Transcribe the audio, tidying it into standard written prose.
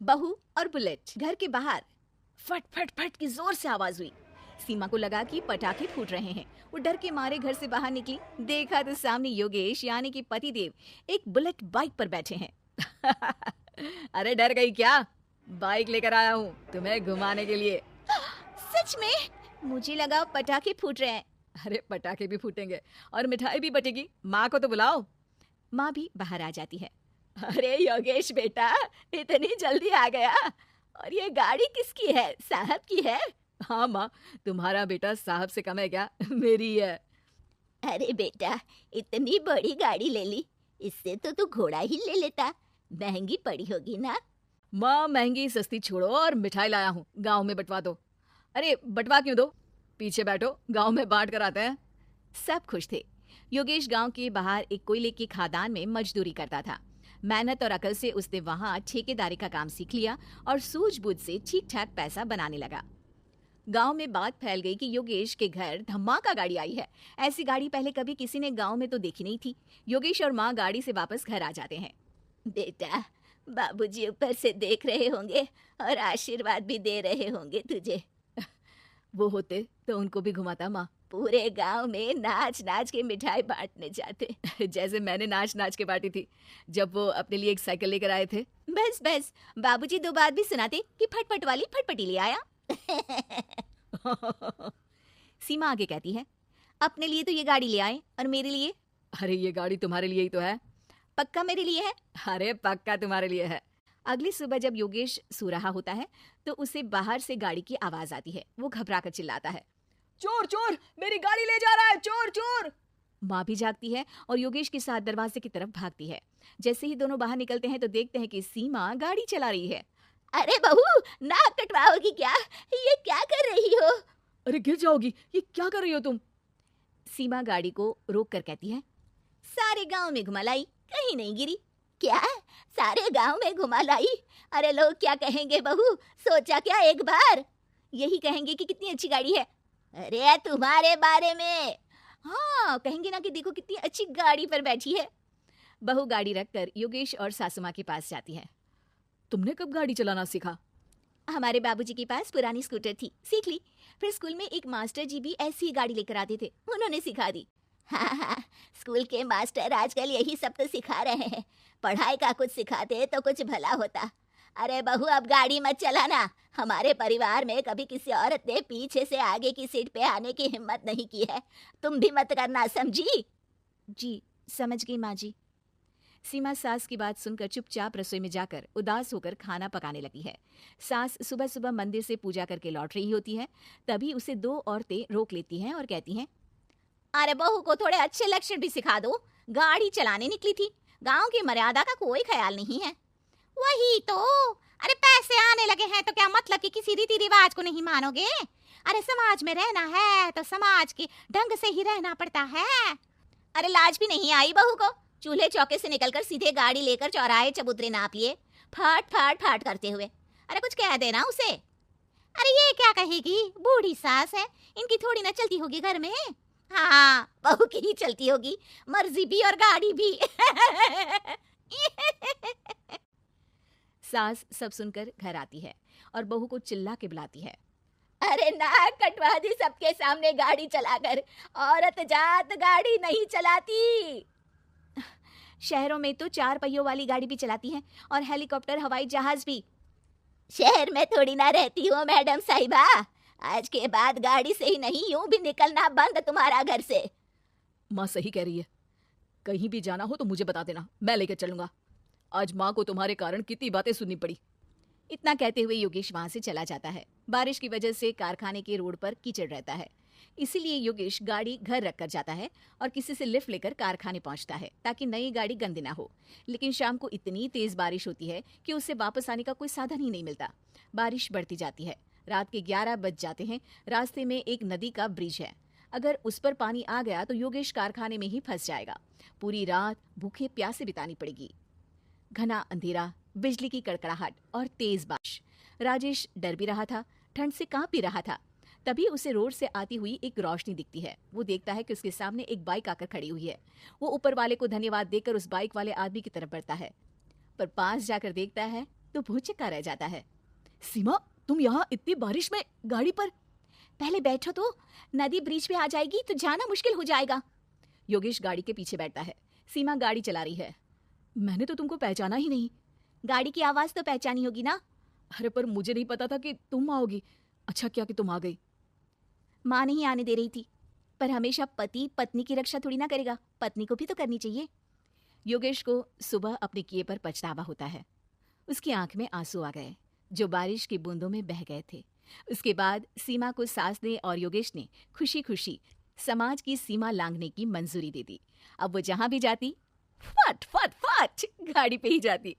बहू और बुलेट। घर के बाहर फट फट फट की जोर से आवाज हुई। सीमा को लगा कि पटाखे फूट रहे हैं। वो डर के मारे घर से बाहर निकली। देखा तो सामने योगेश यानी कि पतिदेव एक बुलेट बाइक पर बैठे हैं। अरे डर गई क्या? बाइक लेकर आया हूँ तुम्हें घुमाने के लिए। सच में? मुझे लगा पटाखे फूट रहे हैं। अरे पटाखे भी फूटेंगे और मिठाई भी बटेगी। माँ को तो बुलाओ। माँ भी बाहर आ जाती है। अरे योगेश बेटा, इतनी जल्दी आ गया? और ये गाड़ी किसकी है? साहब की है? हाँ माँ, तुम्हारा बेटा साहब से कम है क्या? मेरी है। अरे बेटा, इतनी बड़ी गाड़ी ले ली, इससे तो तू घोड़ा ही ले लेता। महंगी पड़ी होगी ना? माँ महंगी सस्ती छोड़ो और मिठाई लाया हूँ, गांव में बंटवा दो। अरे बंटवा क्यों दो? पीछे बैठो, गांव में बांट कर आते हैं। सब खुश थे। योगेश गांव के बाहर एक कोयले की खादान में मजदूरी करता था। मेहनत और अकल से उसने वहां ठेकेदारी का काम सीख लिया और सूझबूझ से ठीक ठाक पैसा बनाने लगा। गांव में बात फैल गई कि योगेश के घर धमाका गाड़ी आई है। ऐसी गाड़ी पहले कभी किसी ने गांव में तो देखी नहीं थी। योगेश और माँ गाड़ी से वापस घर आ जाते हैं। बेटा, बाबूजी ऊपर से देख रहे होंगे और आशीर्वाद भी दे रहे होंगे तुझे। वो होते तो उनको भी घुमाता माँ। पूरे गांव में नाच नाच के मिठाई बांटने जाते। जैसे मैंने नाच नाच के बांटी थी जब वो अपने लिए एक साइकिल लेकर आए थे। बस बस, बाबूजी दो बात भी सुनाते कि फटफट वाली फटफटी ले आया। सीमा आगे कहती है, अपने लिए तो ये गाड़ी ले आए और मेरे लिए? अरे ये गाड़ी तुम्हारे लिए ही तो है। पक्का मेरे लिए है? अरे पक्का तुम्हारे लिए है। अगली सुबह जब योगेश सो रहा होता है तो उसे बाहर से गाड़ी की आवाज आती है। वो घबराकर चिल्लाता है, चोर चोर, मेरी गाड़ी ले जा रहा है, चोर चोर। माँ भी जागती है और योगेश के साथ दरवाजे की तरफ भागती है। जैसे ही दोनों बाहर निकलते हैं तो देखते हैं कि सीमा गाड़ी चला रही है। अरे बहू, नाक कटवाओगी क्या? ये क्या कर रही हो? अरे गिर जाओगी, ये क्या कर रही हो तुम? सीमा गाड़ी को रोक कर कहती है, सारे गांव में घुमा लाई, कहीं नहीं गिरी। क्या? सारे गांव में घुमा लाई? अरे लोग क्या कहेंगे बहू? सोचा क्या एक बार? यही कहेंगे कि कितनी अच्छी गाड़ी है। अरे तुम्हारे बारे में। हाँ, कहेंगे ना कि देखो कितनी अच्छी गाड़ी पर बैठी है। बहू गाड़ी रखकर योगेश और सासू माँ के पास जाती है। तुमने कब गाड़ी चलाना सीखा? हमारे बाबूजी के पास पुरानी स्कूटर थी, सीख ली। फिर स्कूल में एक मास्टर जी भी ऐसी ही गाड़ी लेकर आते थे, उन्होंने सिखा दी। हाँ हाँ, स्कूल के मास्टर आजकल यही सब तो सिखा रहे हैं। पढ़ाई का कुछ सिखाते तो कुछ भला होता। अरे बहू, अब गाड़ी मत चलाना। हमारे परिवार में कभी किसी औरत ने पीछे से आगे की सीट पे आने की हिम्मत नहीं की है। तुम भी मत करना, समझी? जी समझ गई माँ जी। सीमा सास की बात सुनकर चुपचाप रसोई में जाकर उदास होकर खाना पकाने लगी है। सास सुबह सुबह मंदिर से पूजा करके लौट रही होती है। तभी उसे दो औरतें रोक लेती हैं और कहती हैं, अरे बहू को थोड़े अच्छे लक्षण भी सिखा दो। गाड़ी चलाने निकली थी, गांव की मर्यादा का कोई ख्याल नहीं है। वही तो। अरे पैसे आने लगे हैं तो क्या मतलब कि किसी रीति रिवाज को नहीं मानोगे? अरे समाज में रहना है तो समाज के ढंग से ही रहना पड़ता है। अरे लाज भी नहीं आई बहू को? चूल्हे चौके से निकलकर सीधे गाड़ी लेकर चौराहे चबूतरे नाप लिए, फाट फाट फाट करते हुए। अरे कुछ कह देना उसे। अरे ये क्या कहेगी, बूढ़ी सास है, इनकी थोड़ी ना चलती होगी घर में। हाँ, बहू की ही चलती होगी, मर्जी भी और गाड़ी भी। सास सब सुनकर घर आती है और बहू को चिल्ला के बुलाती है, अरे नाक कटवा दी सबके सामने गाड़ी चलाकर। औरत जात गाड़ी नहीं चलाती। शहरों में तो 4 पहियों वाली गाड़ी भी चलाती हैं और हेलीकॉप्टर, हवाई जहाज भी। शहर में थोड़ी ना रहती हो मैडम साहिबा। आज के बाद गाड़ी से ही नहीं, यूं भी निकलना बंद तुम्हारा घर से। माँ सही कह रही है, कहीं भी जाना हो तो मुझे बता देना, मैं लेकर चलूंगा। आज माँ को तुम्हारे कारण कितनी बातें सुननी पड़ी। इतना कहते हुए योगेश वहां से चला जाता है। बारिश की वजह से कारखाने के रोड पर कीचड़ रहता है, इसीलिए योगेश गाड़ी घर रखकर जाता है और किसी से लिफ्ट लेकर कारखाने पहुंचता है ताकि नई गाड़ी गंदी ना हो। लेकिन शाम को इतनी तेज बारिश होती है कि उसे वापस आने का कोई साधन ही नहीं मिलता। बारिश बढ़ती जाती है, रात के 11 बज जाते हैं। रास्ते में एक नदी का ब्रिज है, अगर उस पर पानी आ गया तो योगेश कारखाने में ही फंस जाएगा। पूरी रात भूखे प्यासे बितानी पड़ेगी। घना अंधेरा, बिजली की कड़कड़ाहट और तेज बारिश। राजेश डर भी रहा था, ठंड से कांप भी रहा था। तभी उसे रोड से आती हुई एक रोशनी दिखती है। वो देखता है कि उसके सामने एक बाइक आकर खड़ी हुई है। वो ऊपर वाले को धन्यवाद देकर उस बाइक वाले आदमी की तरफ बढ़ता है, पर पास जाकर देखता है तो भौचक्का रह जाता है। सीमा, तुम यहाँ इतनी बारिश में गाड़ी पर? पहले बैठो तो, नदी ब्रिज पे आ जाएगी तो जाना मुश्किल हो जाएगा। योगेश गाड़ी के पीछे बैठता है। सीमा गाड़ी चला रही है। मैंने तो तुमको पहचाना ही नहीं। गाड़ी की आवाज तो पहचानी होगी ना। अरे पर मुझे नहीं पता था कि तुम आओगी। अच्छा किया कि तुम आ गई। माँ नहीं आने दे रही थी, पर हमेशा पति पत्नी की रक्षा थोड़ी ना करेगा, पत्नी को भी तो करनी चाहिए। योगेश को सुबह अपने किए पर पछतावा होता है। उसकी आंख में आंसू आ गए जो बारिश की बूंदों में बह गए थे। उसके बाद सीमा को सास ने और योगेश ने खुशी खुशी समाज की सीमा लांघने की मंजूरी दे दी। अब वो जहां भी जाती फट फट फट गाड़ी पे ही जाती।